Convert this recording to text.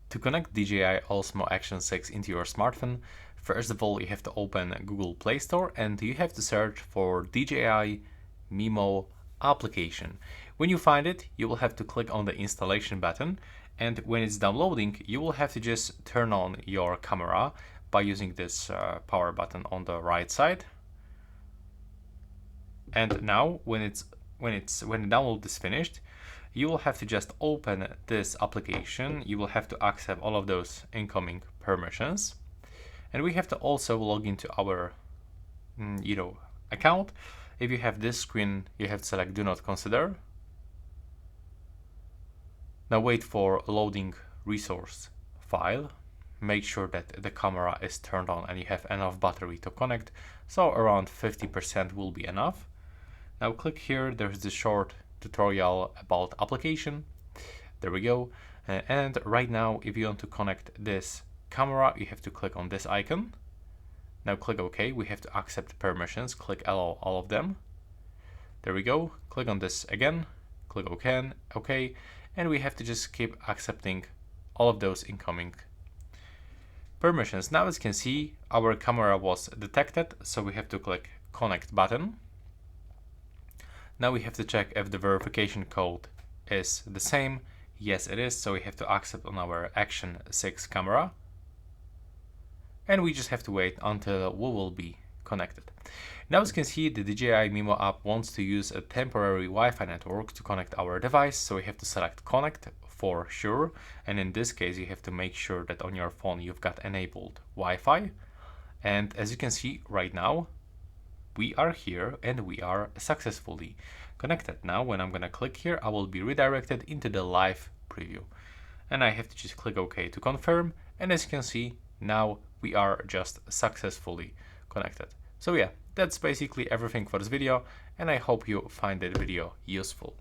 To connect DJI Osmo Action 6 into your smartphone, first of all you have to open Google Play Store and you have to search for DJI Mimo application. When you find it, you will have to click on the installation button, and when it's downloading, you will have to just turn on your camera by using this power button on the right side. And now when the download is finished, you will have to just open this application. You will have to accept all of those incoming permissions, and we have to also log into our account. If you have this screen, you have to select do not consider. Now wait for loading resource file. Make sure that the camera is turned on and you have enough battery to connect, so around 50% will be enough. Now click here, there's the short tutorial about application. There we go. And right now, if you want to connect this camera, you have to click on this icon. Now click OK. We have to accept permissions. Click allow all of them. There we go. Click on this again. Click OK. And we have to just keep accepting all of those incoming permissions. Now as you can see, our camera was detected, so we have to click connect button. Now we have to check if the verification code is the same. Yes, it is, so we have to accept on our Action 6 camera. And we just have to wait until we will be connected. Now as you can see, the DJI Mimo app wants to use a temporary Wi-Fi network to connect our device, so we have to select connect for sure. And in this case, you have to make sure that on your phone you've got enabled Wi-Fi. And as you can see right now, we are here and we are successfully connected. Now when I'm gonna click here, I will be redirected into the live preview, and I have to just click OK to confirm. And as you can see, now we are just successfully connected. So yeah, that's basically everything for this video, and I hope you find that video useful.